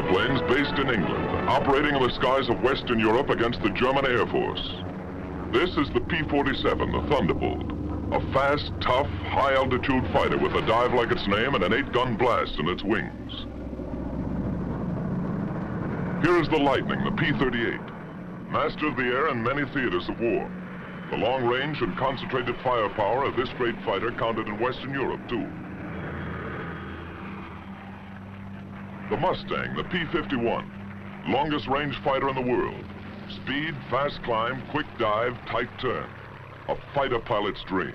fighter planes based in England, operating in the skies of Western Europe against the German Air Force. This is the P-47, the Thunderbolt, a fast, tough, high-altitude fighter with a dive like its name and an 8-gun blast in its wings. Here is the Lightning, the P-38, master of the air in many theaters of war. The long range and concentrated firepower of this great fighter counted in Western Europe, too. The Mustang, the P-51, longest range fighter in the world. Speed, fast climb, quick dive, tight turn. A fighter pilot's dream.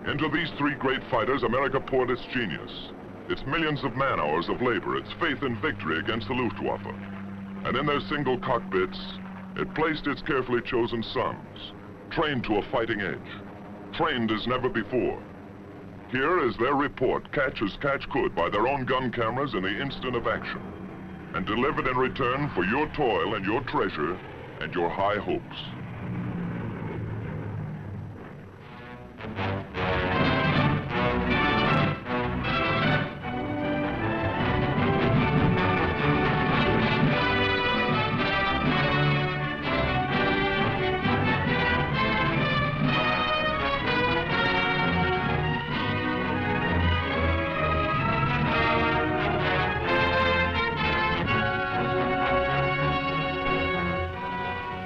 Into these three great fighters, America poured its genius, its millions of man-hours of labor, its faith in victory against the Luftwaffe. And in their single cockpits, it placed its carefully chosen sons, trained to a fighting edge, trained as never before. Here is their report, catch as catch could by their own gun cameras in the instant of action, and delivered in return for your toil and your treasure and your high hopes.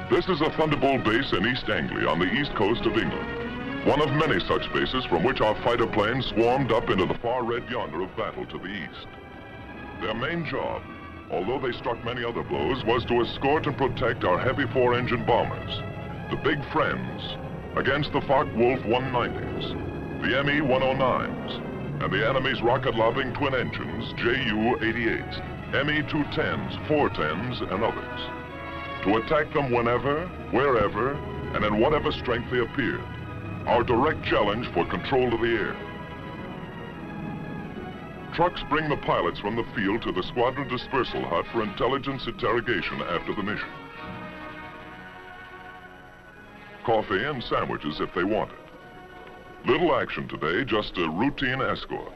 This is a Thunderbolt base in East Anglia on the east coast of England. One of many such bases from which our fighter planes swarmed up into the far red yonder of battle to the east. Their main job, although they struck many other blows, was to escort and protect our heavy four-engine bombers, the Big Friends, against the Focke-Wulf 190s, the ME-109s, and the enemy's rocket-lobbing twin engines, Ju-88s, ME-210s, 410s, and others. To attack them whenever, wherever, and in whatever strength they appeared. Our direct challenge for control of the air. Trucks bring the pilots from the field to the squadron dispersal hut for intelligence interrogation after the mission. Coffee and sandwiches if they want it. Little action today, just a routine escort.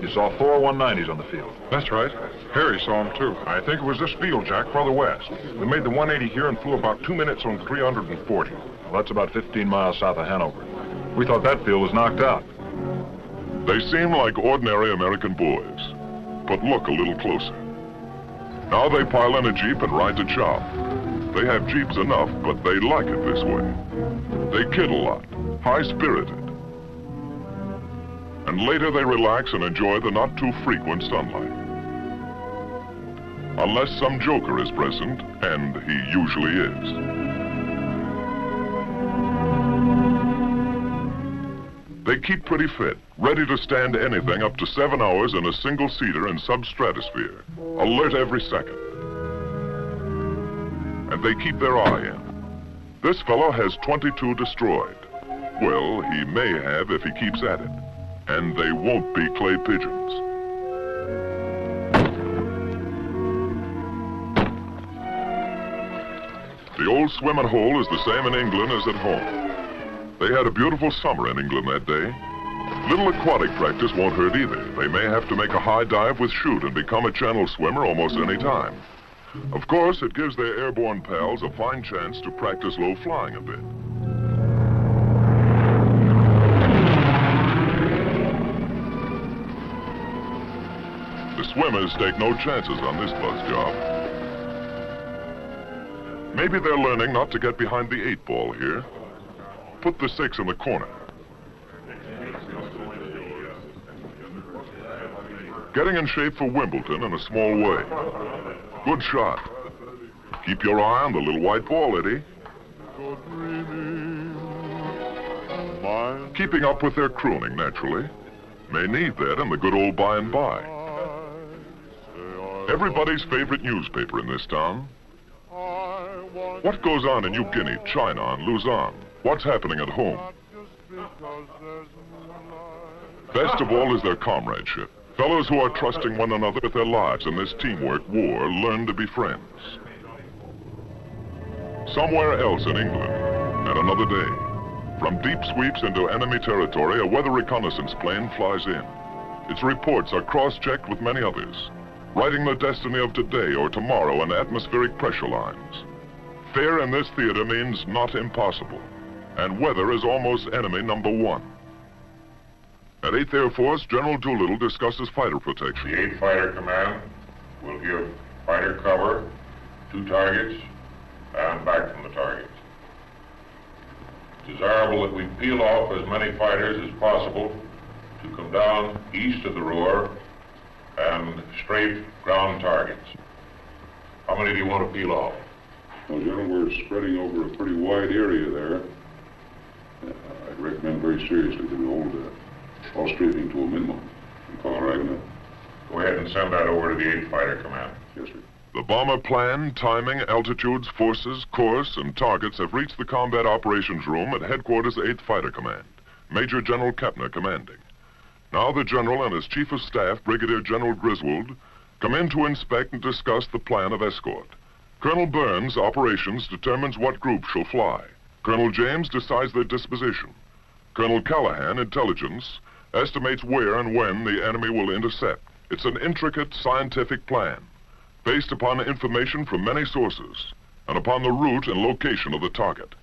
You saw 4 190s on the field. That's right. Harry saw them, too. I think it was this field, Jack, farther west. We made the 180 here and flew about 2 minutes on 340. Well, that's about 15 miles south of Hanover. We thought that field was knocked out. They seem like ordinary American boys, but look a little closer. Now they pile in a Jeep and ride to chow. They have Jeeps enough, but they like it this way. They kid a lot, high-spirited. And later they relax and enjoy the not-too-frequent sunlight. Unless some joker is present, and he usually is. They keep pretty fit, ready to stand anything up to 7 hours in a single-seater in substratosphere, alert every second. And they keep their eye in. This fellow has 22 destroyed. Well, he may have if he keeps at it. And they won't be clay pigeons. The old swimming hole is the same in England as at home. They had a beautiful summer in England that day. Little aquatic practice won't hurt either. They may have to make a high dive with chute and become a channel swimmer almost any time. Of course, it gives their airborne pals a fine chance to practice low flying a bit. The swimmers take no chances on this buzz job. Maybe they're learning not to get behind the 8-ball here. Put the 6 in the corner. Getting in shape for Wimbledon in a small way. Good shot. Keep your eye on the little white ball, Eddie. Keeping up with their crooning, naturally. May need that in the good old by and by. Everybody's favorite newspaper in this town. What goes on in New Guinea, China, and Luzon? What's happening at home? Best of all is their comradeship. Fellows who are trusting one another with their lives in this teamwork war learn to be friends. Somewhere else in England, at another day, from deep sweeps into enemy territory, a weather reconnaissance plane flies in. Its reports are cross-checked with many others, writing the destiny of today or tomorrow in atmospheric pressure lines. Fear in this theater means not impossible, and weather is almost enemy number one. At 8th Air Force, General Doolittle discusses fighter protection. The 8th Fighter Command will give fighter cover to targets and back from the targets. It's desirable that we peel off as many fighters as possible to come down east of the Ruhr and strafe ground targets. How many do you want to peel off? Well, General, we're spreading over a pretty wide area there. I'd recommend very seriously that we hold all strafing to a minimum. You call it right now? Go ahead and send that over to the 8th Fighter Command. Yes, sir. The bomber plan, timing, altitudes, forces, course, and targets have reached the Combat Operations Room at Headquarters 8th Fighter Command. Major General Kepner commanding. Now the General and his Chief of Staff, Brigadier General Griswold, come in to inspect and discuss the plan of escort. Colonel Burns, Operations, determines what group shall fly. Colonel James decides their disposition. Colonel Callahan, Intelligence, estimates where and when the enemy will intercept. It's an intricate scientific plan, based upon information from many sources, and upon the route and location of the target.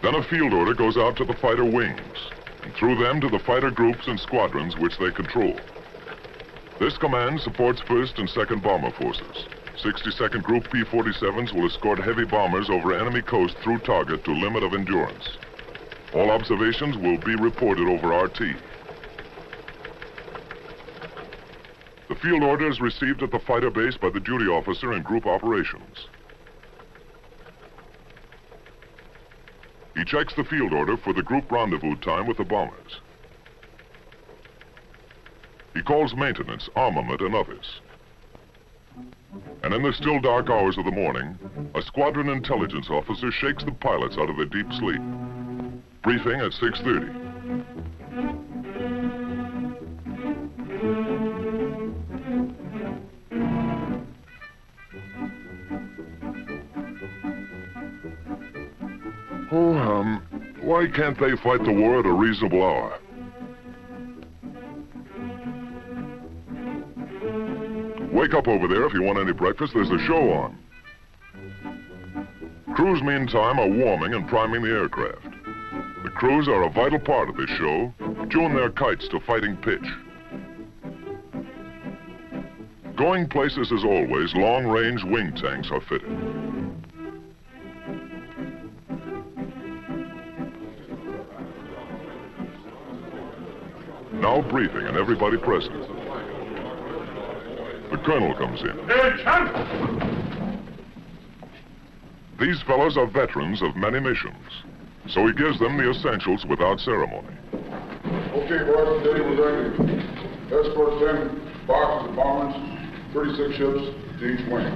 Then a field order goes out to the fighter wings, and through them to the fighter groups and squadrons which they control. This command supports 1st and 2nd Bomber Forces. 62nd Group P-47s will escort heavy bombers over enemy coast through target to limit of endurance. All observations will be reported over RT. The field order is received at the fighter base by the duty officer in group operations. He checks the field order for the group rendezvous time with the bombers. He calls maintenance, armament, and others. And in the still dark hours of the morning, a squadron intelligence officer shakes the pilots out of their deep sleep. Briefing at 6:30. Why can't they fight the war at a reasonable hour? Wake up over there if you want any breakfast. There's a show on. Crews, meantime, are warming and priming the aircraft. The crews are a vital part of this show. Tune their kites to fighting pitch. Going places as always, long-range wing tanks are fitted. Now briefing and everybody present. The colonel comes in. These fellows are veterans of many missions, so he gives them the essentials without ceremony. Okay, boys, today we're going to escort 10 boxes of bombers, 36 ships to each wing.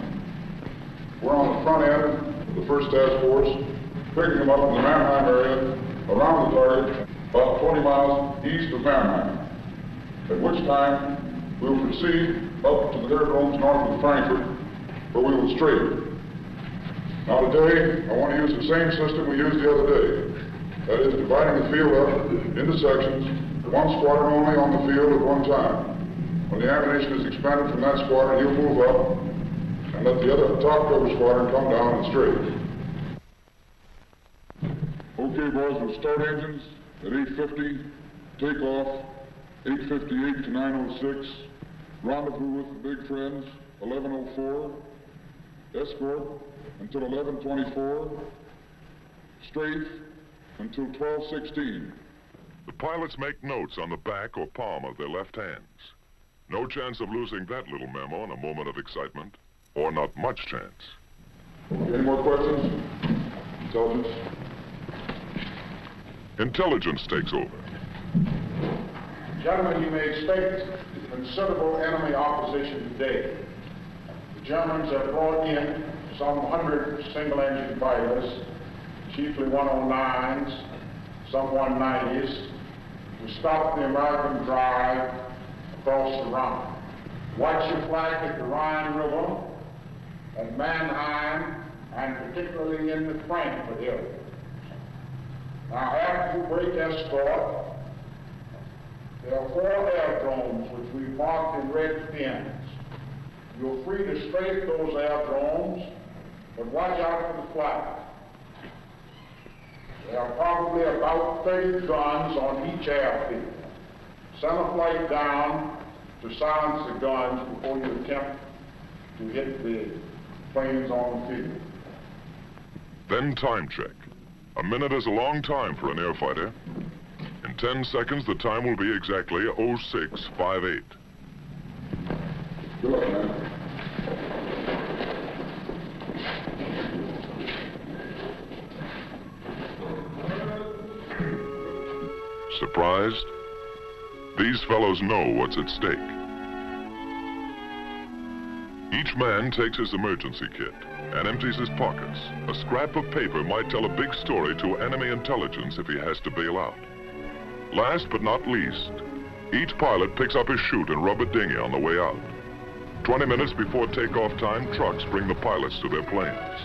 We're on the front end of the 1st Task Force, picking them up in the Mannheim area, around the target, about 20 miles east of Mannheim, at which time we will proceed up to the aerodromes north of Frankfurt, where we will strafe. Now today, I want to use the same system we used the other day. That is, dividing the field up into sections, one squadron only on the field at one time. When the ammunition is expended from that squadron, you'll move up and let the other top cover squadron come down and strafe. Okay, boys, we'll start engines at 8:50, take off 8:58 to 9:06, rendezvous with the big friends 11:04, escort until 11:24, strafe until 12:16. The pilots make notes on the back or palm of their left hands. No chance of losing that little memo in a moment of excitement, or not much chance. Any more questions? Intelligence? Intelligence takes over. Gentlemen, you may expect considerable enemy opposition today. The Germans have brought in some 100 single-engine fighters, chiefly 109s, some 190s, to stop the American drive across the Rhine. Watch your flank at the Rhine River, at Mannheim, and particularly in the Frankfurt area. Now, after you break escort, There are 4 aerodromes which we marked in red pins. You're free to strafe those aerodromes, but watch out for the flag. There are probably about 30 guns on each airfield. Send a flight down to silence the guns before you attempt to hit the planes on the field. Then time check. A minute is a long time for an airfighter. In 10 seconds, the time will be exactly 0658. Good luck, man. Surprised? These fellows know what's at stake. Each man takes his emergency kit and empties his pockets. A scrap of paper might tell a big story to enemy intelligence if he has to bail out. Last but not least, each pilot picks up his chute and rubber dinghy on the way out. 20 minutes before takeoff time, trucks bring the pilots to their planes.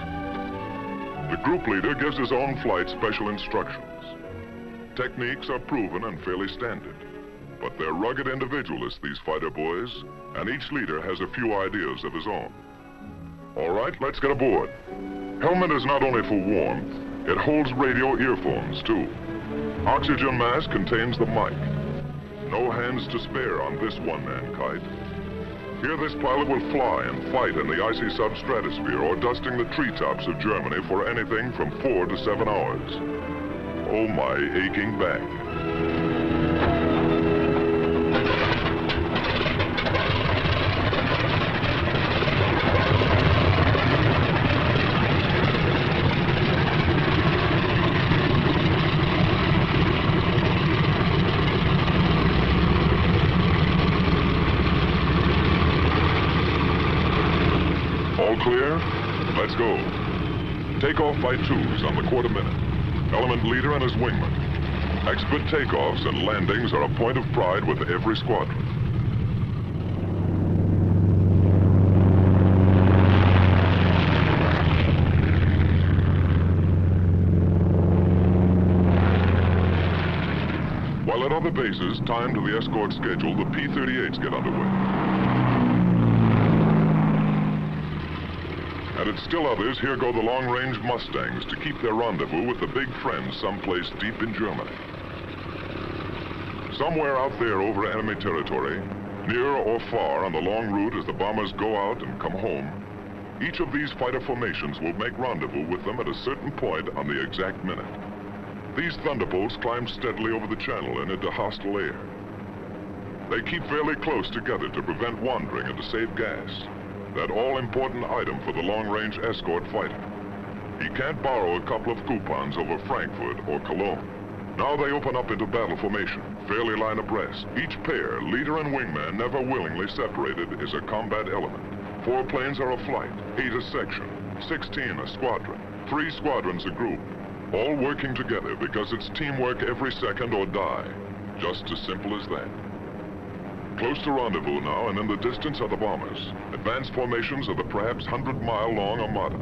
The group leader gives his own flight special instructions. Techniques are proven and fairly standard, but they're rugged individualists, these fighter boys, and each leader has a few ideas of his own. All right, let's get aboard. Helmet is not only for warmth, it holds radio earphones, too. Oxygen mask contains the mic. No hands to spare on this one-man kite. Here this pilot will fly and fight in the icy substratosphere or dusting the treetops of Germany for anything from 4 to 7 hours. Oh, my aching back. All clear? Let's go. Takeoff by 2s on the quarter minute. Element leader and his wingman. Expert takeoffs and landings are a point of pride with every squadron. While at other bases, timed to the escort schedule, the P-38s get underway. And at still others, here go the long-range Mustangs to keep their rendezvous with the big friends someplace deep in Germany. Somewhere out there over enemy territory, near or far on the long route as the bombers go out and come home, each of these fighter formations will make rendezvous with them at a certain point on the exact minute. These thunderbolts climb steadily over the channel and into hostile air. They keep fairly close together to prevent wandering and to save gas. That all-important item for the long-range escort fighter. He can't borrow a couple of coupons over Frankfurt or Cologne. Now they open up into battle formation, fairly line abreast. Each pair, leader and wingman, never willingly separated, is a combat element. 4 planes are a flight, 8 a section, 16 a squadron, 3 squadrons a group. All working together because it's teamwork every second or die. Just as simple as that. Close to rendezvous now, and in the distance are the bombers. Advanced formations of the perhaps 100-mile-long Armada.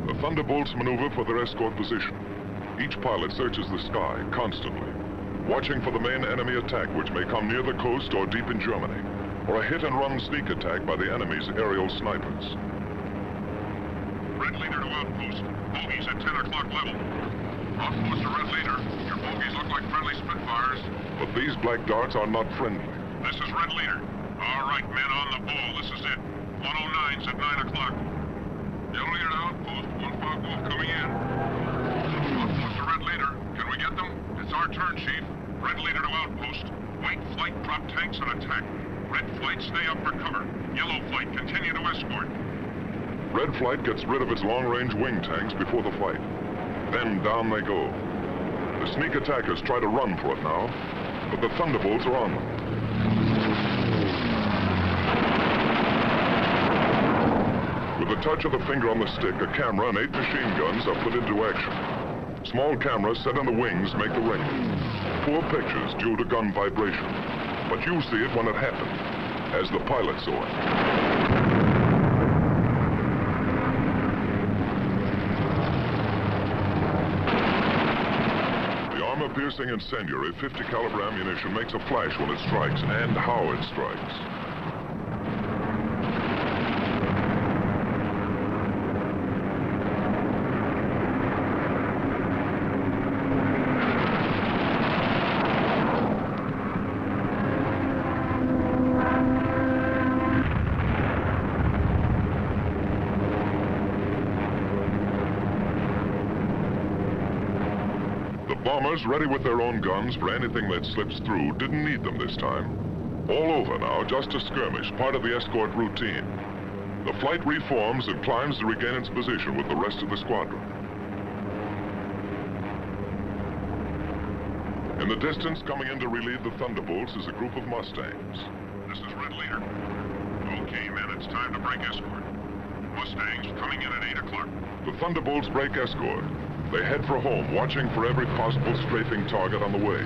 The Thunderbolts maneuver for their escort position. Each pilot searches the sky constantly, watching for the main enemy attack which may come near the coast or deep in Germany, or a hit-and-run sneak attack by the enemy's aerial snipers. Red leader to outpost. Bogies at 10 o'clock level. Outpost to red leader. Your bogies look like friendly Spitfires. But these black darts are not friendly. This is red leader. All right, men on the ball. This is it. 109's at 9 o'clock. Yellow leader to outpost. 1 fog wolf coming in. Outpost to red leader. Can we get them? It's our turn, Chief. Red leader to outpost. White flight drop tanks and attack. Red flight stay up for cover. Yellow flight continue to escort. Red flight gets rid of its long-range wing tanks before the fight. Then down they go. The sneak attackers try to run for it now, but the Thunderbolts are on them. With a touch of the finger on the stick, a camera and 8 machine guns are put into action. Small cameras set on the wings make the ring. Poor pictures due to gun vibration. But you see it when it happened, as the pilot saw it. armor-piercing incendiary 50 caliber ammunition makes a flash when it strikes, and how it strikes. Bombers, ready with their own guns for anything that slips through, didn't need them this time. All over now, just a skirmish, part of the escort routine. The flight reforms and climbs to regain its position with the rest of the squadron. In the distance, coming in to relieve the Thunderbolts is a group of Mustangs. This is Red Leader. Okay, men, it's time to break escort. Mustangs coming in at 8 o'clock. The Thunderbolts break escort. They head for home, watching for every possible strafing target on the way.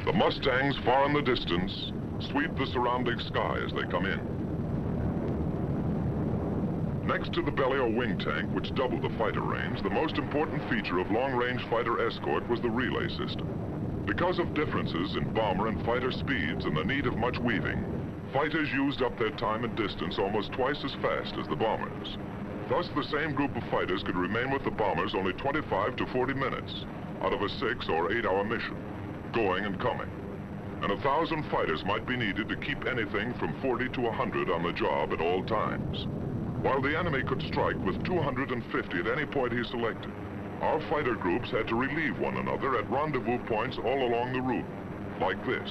The Mustangs, far in the distance, sweep the surrounding sky as they come in. Next to the belly or wing tank, which doubled the fighter range, the most important feature of long-range fighter escort was the relay system. Because of differences in bomber and fighter speeds and the need of much weaving, fighters used up their time and distance almost twice as fast as the bombers. Thus, the same group of fighters could remain with the bombers only 25 to 40 minutes out of a 6 or 8 hour mission, going and coming. And 1,000 fighters might be needed to keep anything from 40 to 100 on the job at all times. While the enemy could strike with 250 at any point he selected, our fighter groups had to relieve one another at rendezvous points all along the route, like this.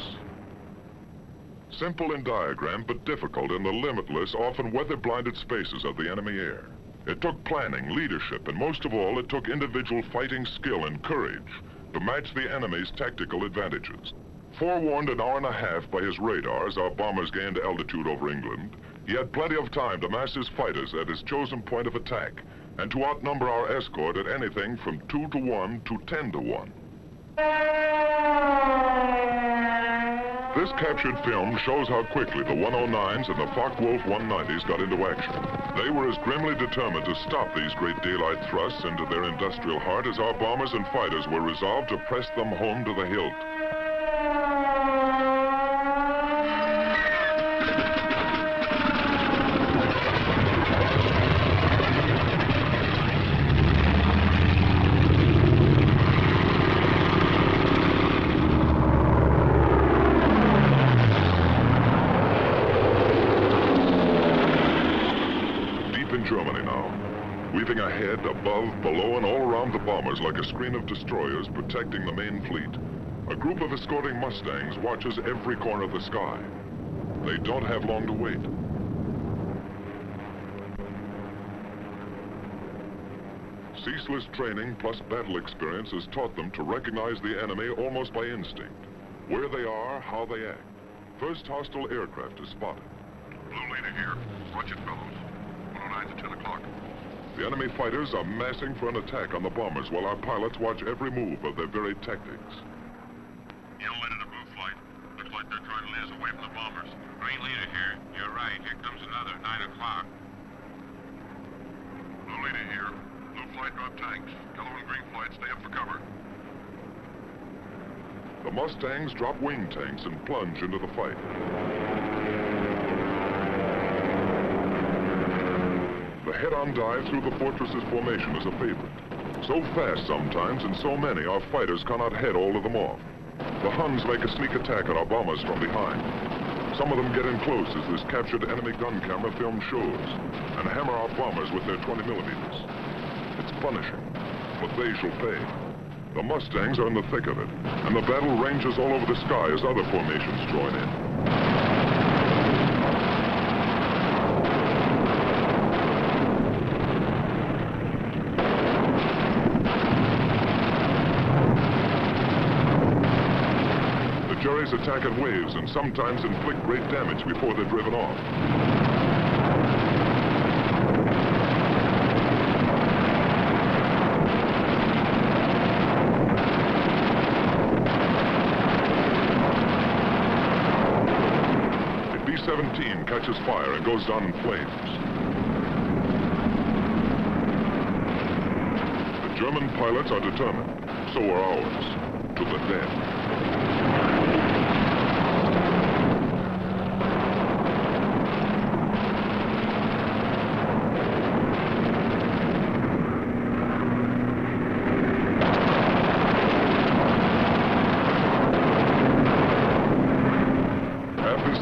Simple in diagram, but difficult in the limitless, often weather-blinded spaces of the enemy air. It took planning, leadership, and most of all, it took individual fighting skill and courage to match the enemy's tactical advantages. Forewarned an hour and a half by his radars, our bombers gained altitude over England, he had plenty of time to mass his fighters at his chosen point of attack and to outnumber our escort at anything from 2 to 1 to 10 to 1. This captured film shows how quickly the 109s and the Focke-Wulf 190s got into action. They were as grimly determined to stop these great daylight thrusts into their industrial heart as our bombers and fighters were resolved to press them home to the hilt. Germany now, weaving ahead, above, below, and all around the bombers like a screen of destroyers protecting the main fleet. A group of escorting Mustangs watches every corner of the sky. They don't have long to wait. Ceaseless training plus battle experience has taught them to recognize the enemy almost by instinct. Where they are, how they act. First hostile aircraft is spotted. Blue Leader here. Watch it, fellows. 109 at 10 o'clock. The enemy fighters are massing for an attack on the bombers while our pilots watch every move of their very tactics. Yellow Leader to blue flight. Looks like they're trying to lead us away from the bombers. Green Leader here. You're right. Here comes another 9 o'clock. Blue Leader here. Blue flight drop tanks. Yellow and green flight stay up for cover. The Mustangs drop wing tanks and plunge into the fight. The head-on dive through the fortress's formation is a favorite. So fast sometimes, and so many, our fighters cannot head all of them off. The Huns make a sneak attack on our bombers from behind. Some of them get in close, as this captured enemy gun camera film shows, and hammer our bombers with their 20 millimeters. It's punishing, but they shall pay. The Mustangs are in the thick of it, and the battle ranges all over the sky as other formations join in. Jerrys attack in waves and sometimes inflict great damage before they're driven off. The B-17 catches fire and goes down in flames. The German pilots are determined. So are ours. to the death.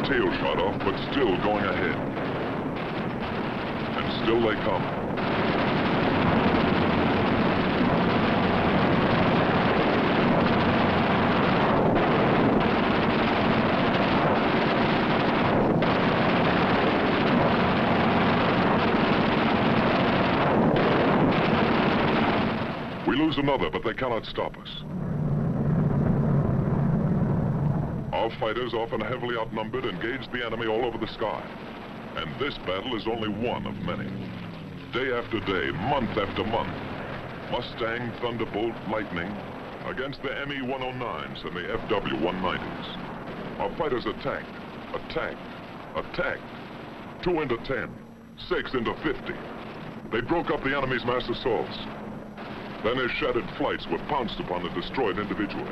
Tail shot off, but still going ahead. And still they come. We lose another, but they cannot stop us. Our fighters, often heavily outnumbered, engage the enemy all over the sky. And this battle is only one of many. Day after day, month after month, Mustang, Thunderbolt, Lightning against the ME-109s and the FW-190s. Our fighters attacked, attacked. 2 into 10, 6 into 50. They broke up the enemy's mass assaults. Then their shattered flights were pounced upon and destroyed individually.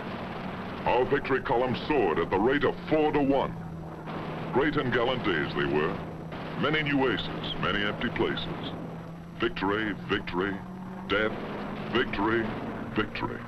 Our victory column soared at the rate of 4 to 1. Great and gallant days they were. Many new aces, many empty places. Victory, victory, death, victory, victory.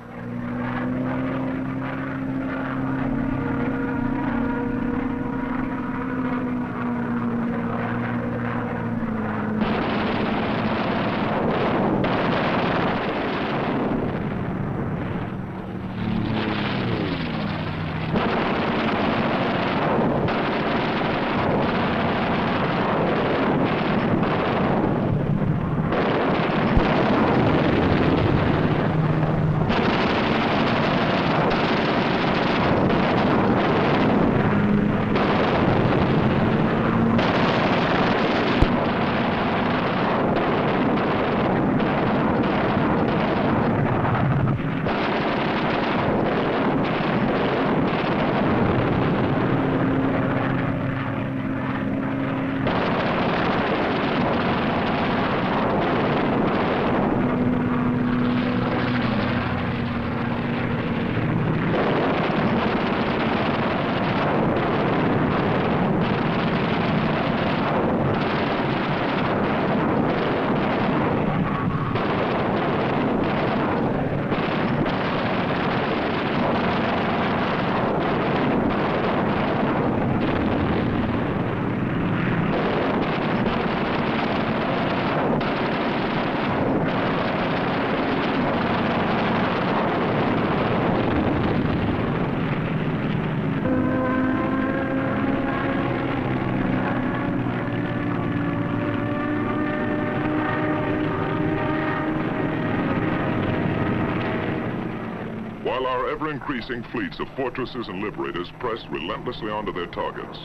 While our ever-increasing fleets of fortresses and liberators pressed relentlessly onto their targets.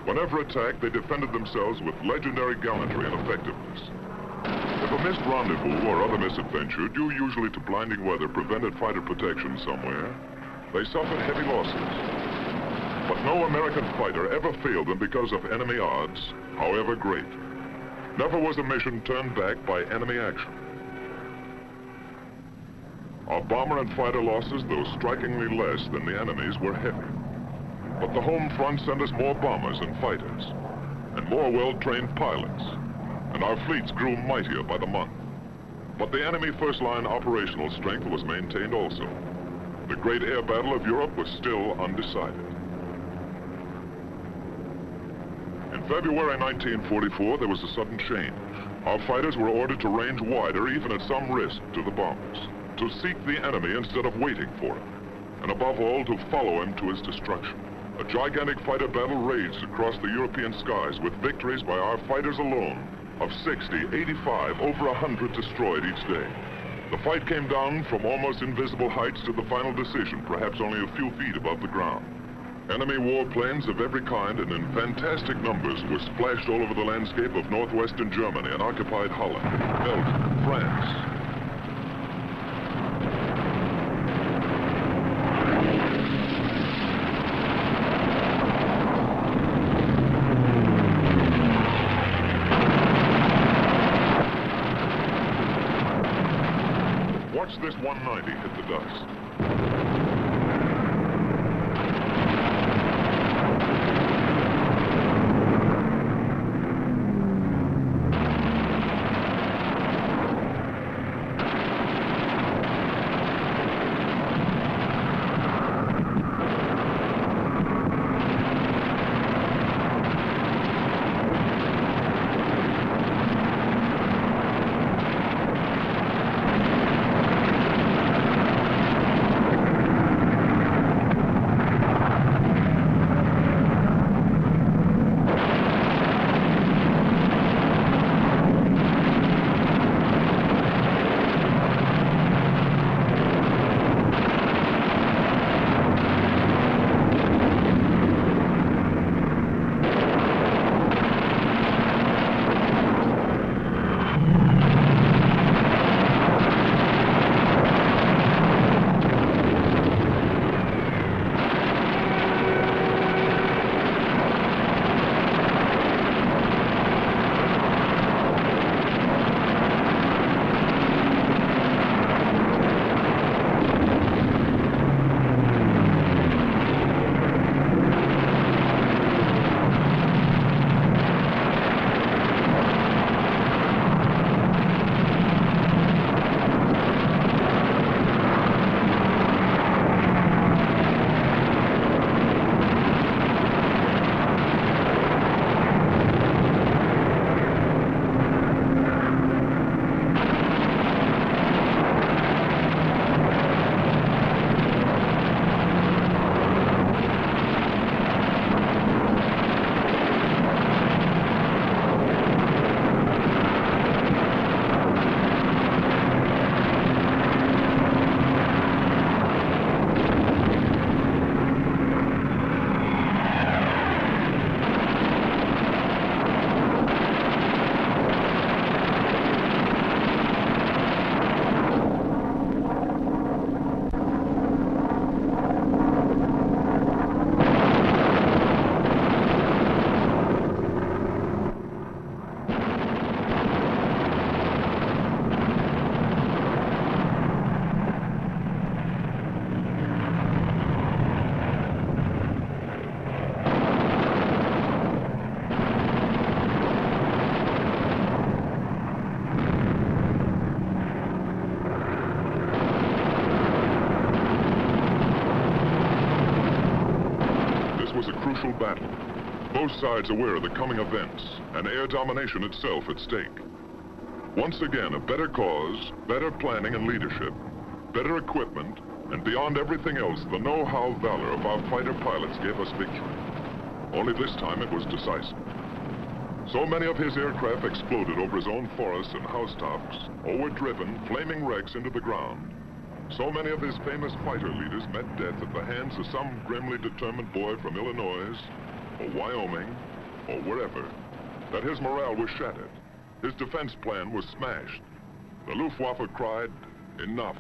Whenever attacked, they defended themselves with legendary gallantry and effectiveness. If a missed rendezvous or other misadventure, due usually to blinding weather, prevented fighter protection somewhere, they suffered heavy losses. But no American fighter ever failed them because of enemy odds, however great. Never was a mission turned back by enemy action. Our bomber and fighter losses, though strikingly less than the enemy's, were heavy. But the home front sent us more bombers and fighters, and more well-trained pilots, and our fleets grew mightier by the month. But the enemy first-line operational strength was maintained also. The great air battle of Europe was still undecided. In February 1944, there was a sudden change. Our fighters were ordered to range wider, even at some risk to the bombers, to seek the enemy instead of waiting for him, and above all, to follow him to his destruction. A gigantic fighter battle raged across the European skies with victories by our fighters alone of 60, 85, over 100 destroyed each day. The fight came down from almost invisible heights to the final decision, perhaps only a few feet above the ground. Enemy warplanes of every kind and in fantastic numbers were splashed all over the landscape of northwestern Germany and occupied Holland, Belgium, France. Watch this 190 hit the dust. crucial battle. Both sides aware of the coming events, and air domination itself at stake. Once again, a better cause, better planning and leadership, better equipment, and beyond everything else, the know-how valor of our fighter pilots gave us victory. Only this time it was decisive. So many of his aircraft exploded over his own forests and housetops, or were driven, flaming wrecks, into the ground. So many of his famous fighter leaders met death at the hands of some grimly determined boy from Illinois, or Wyoming, or wherever, that his morale was shattered. His defense plan was smashed. The Luftwaffe cried, "Enough."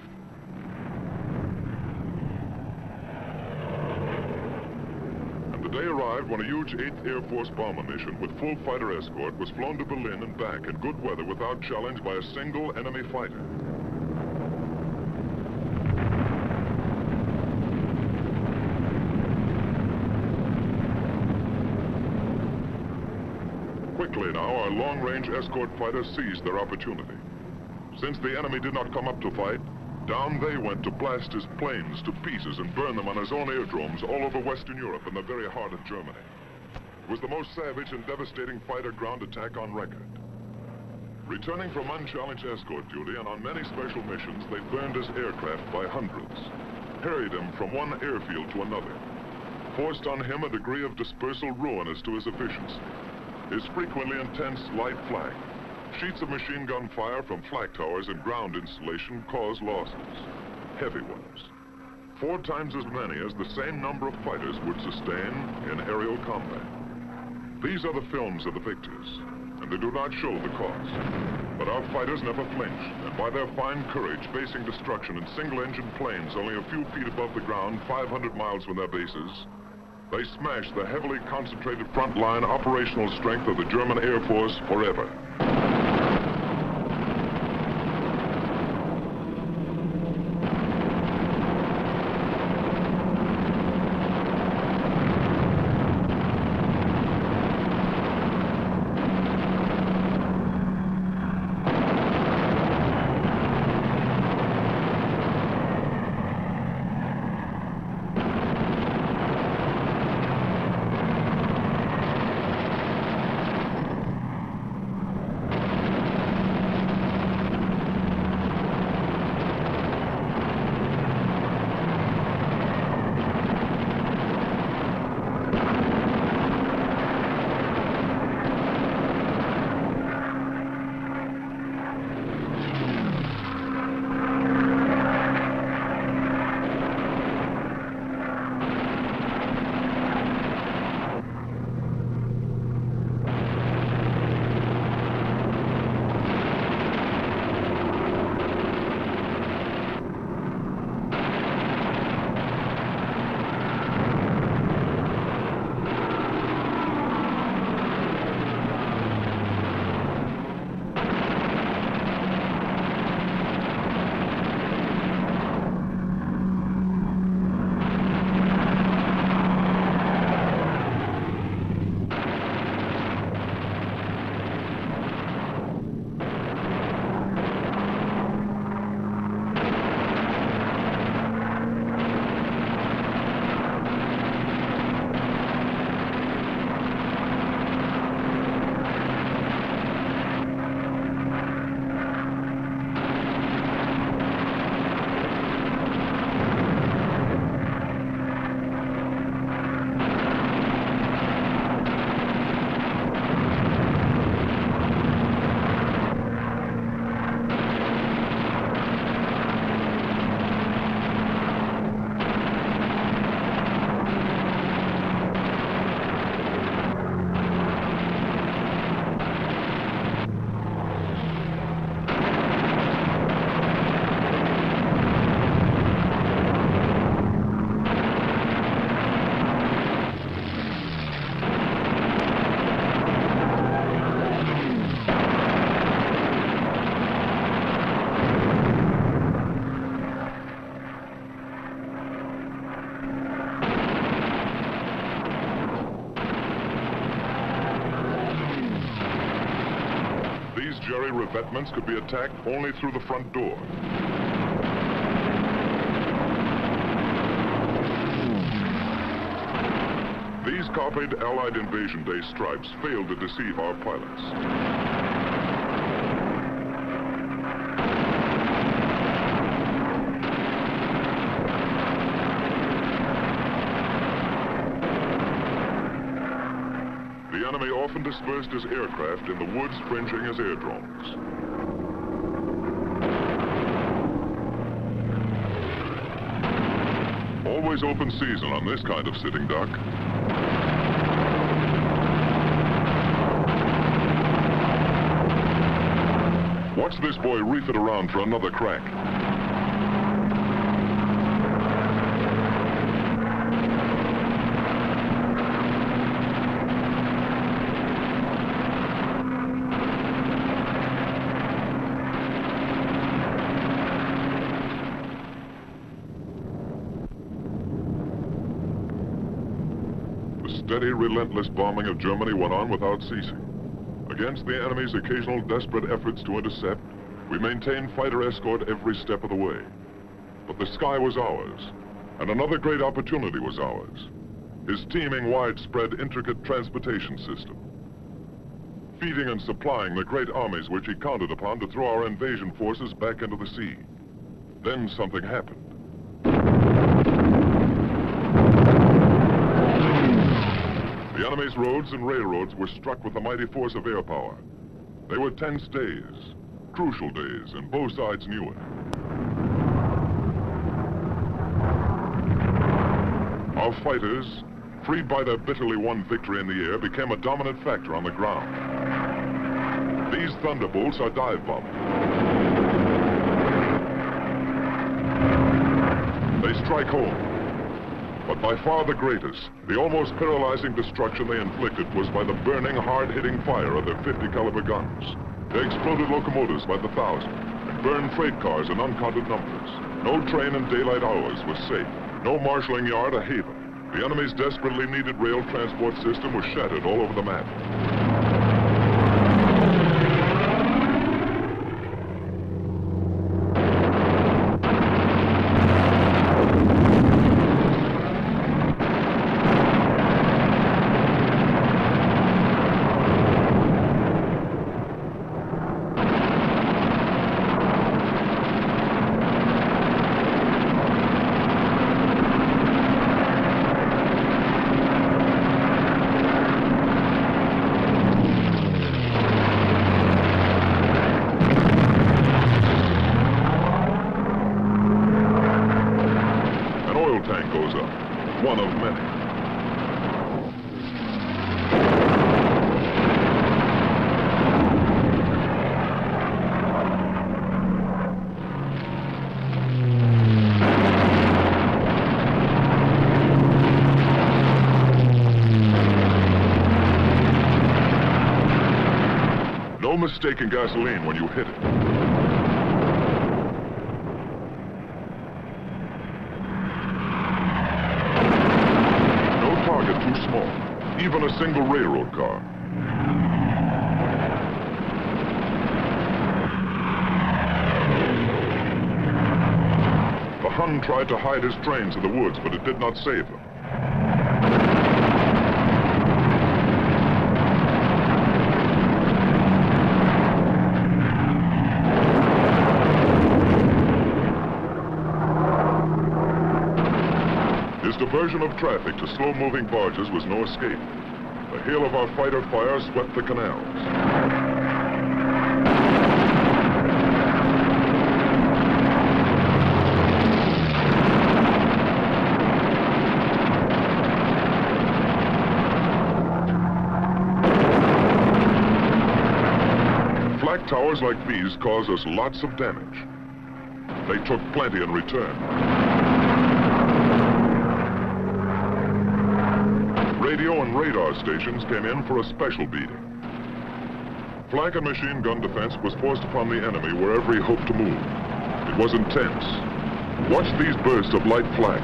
And the day arrived when a huge 8th Air Force bomber mission with full fighter escort was flown to Berlin and back in good weather without challenge by a single enemy fighter. Quickly now, our long-range escort fighters seized their opportunity. Since the enemy did not come up to fight, down they went to blast his planes to pieces and burn them on his own aerodromes all over Western Europe and the very heart of Germany. It was the most savage and devastating fighter ground attack on record. Returning from unchallenged escort duty and on many special missions, they burned his aircraft by hundreds, harried him from one airfield to another, forced on him a degree of dispersal ruinous to his efficiency. His frequently intense light flak, sheets of machine gun fire from flak towers and ground installation caused losses, heavy ones. 4 times as many as the same number of fighters would sustain in aerial combat. These are the films of the victors, and they do not show the cost. But our fighters never flinched, and by their fine courage, facing destruction in single-engine planes only a few feet above the ground, 500 miles from their bases, they smashed the heavily concentrated front-line operational strength of the German Air Force forever. Jerry revetments could be attacked only through the front door. These copied Allied Invasion Day stripes failed to deceive our pilots. The enemy often dispersed his aircraft in the woods fringing his airdromes. Always open season on this kind of sitting duck. Watch this boy reef it around for another crack. Steady, relentless bombing of Germany went on without ceasing. Against the enemy's occasional desperate efforts to intercept, we maintained fighter escort every step of the way. But the sky was ours, and another great opportunity was ours. His teeming, widespread, intricate transportation system. Feeding and supplying the great armies which he counted upon to throw our invasion forces back into the sea. Then something happened. The enemy's roads and railroads were struck with a mighty force of air power. They were tense days, crucial days, and both sides knew it. Our fighters, freed by their bitterly won victory in the air, became a dominant factor on the ground. These Thunderbolts are dive bombing. They strike home. But by far the greatest, the almost paralyzing destruction they inflicted was by the burning, hard-hitting fire of their 50 caliber guns. They exploded locomotives by the thousand, and burned freight cars in uncounted numbers. No train in daylight hours was safe, no marshalling yard a haven. The enemy's desperately needed rail transport system was shattered all over the map. Tank goes up, one of many. No mistaking gasoline when you hit it. Too small, even a single railroad car. The Hun tried to hide his trains in the woods, but it did not save them. His diversion of traffic to slow-moving barges was no escape. The hail of our fighter fire swept the canals. Flak towers like these caused us lots of damage. They took plenty in return. Radio and radar stations came in for a special beating. Flank and machine gun defense was forced upon the enemy wherever he hoped to move. It was intense. Watch these bursts of light flak.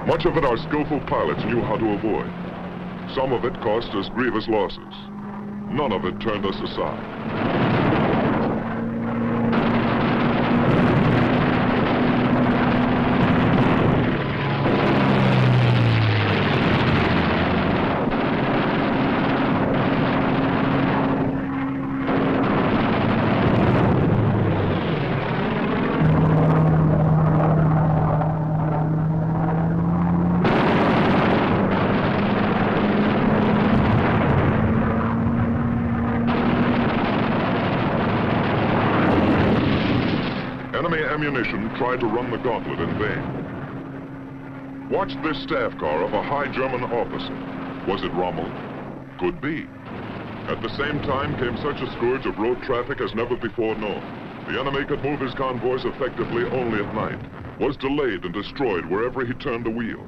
Much of it our skillful pilots knew how to avoid. Some of it cost us grievous losses. None of it turned us aside. tried to run the gauntlet in vain. Watch this staff car of a high German officer. Was it Rommel? Could be. At the same time came such a scourge of road traffic as never before known. The enemy could move his convoys effectively only at night, was delayed and destroyed wherever he turned the wheel.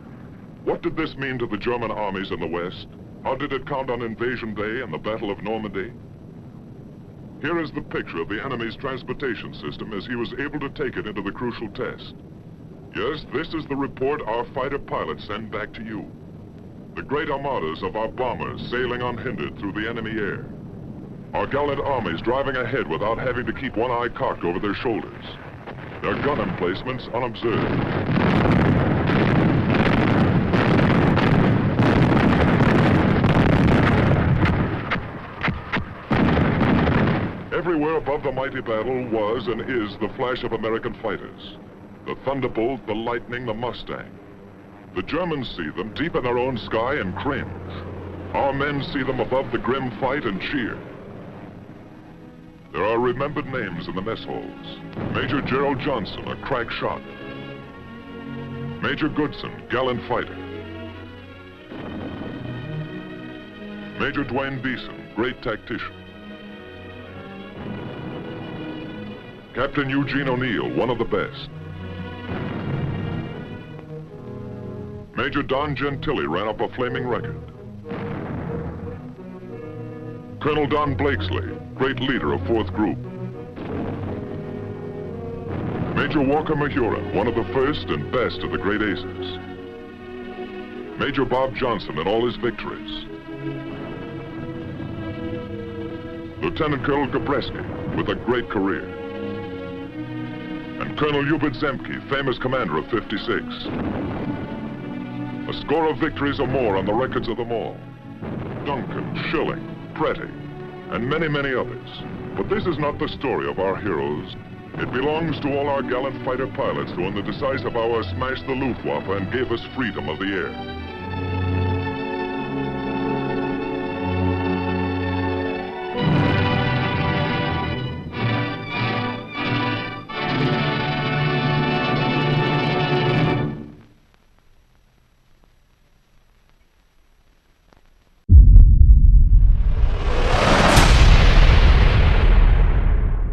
What did this mean to the German armies in the West? How did it count on Invasion Day and the Battle of Normandy? Here is the picture of the enemy's transportation system as he was able to take it into the crucial test. Yes, this is the report our fighter pilots send back to you. The great armadas of our bombers sailing unhindered through the enemy air. Our gallant armies driving ahead without having to keep one eye cocked over their shoulders. Their gun emplacements unobserved. Everywhere above the mighty battle was and is the flash of American fighters. The Thunderbolt, the Lightning, the Mustang. The Germans see them deep in their own sky and cringe. Our men see them above the grim fight and cheer. There are remembered names in the mess halls. Major Gerald Johnson, a crack shot. Major Goodson, gallant fighter. Major Dwayne Beeson, great tactician. Captain Eugene O'Neill, one of the best. Major Don Gentili ran up a flaming record. Colonel Don Blakesley, great leader of 4th Group. Major Walker Mahurin, one of the first and best of the great aces. Major Bob Johnson and all his victories. Lieutenant Colonel Gabreski, with a great career. And Colonel Hubert Zemke, famous commander of 56. A score of victories or more on the records of them all. Duncan, Schilling, Pretty, and many, many others. But this is not the story of our heroes. It belongs to all our gallant fighter pilots who in the decisive hour smashed the Luftwaffe and gave us freedom of the air.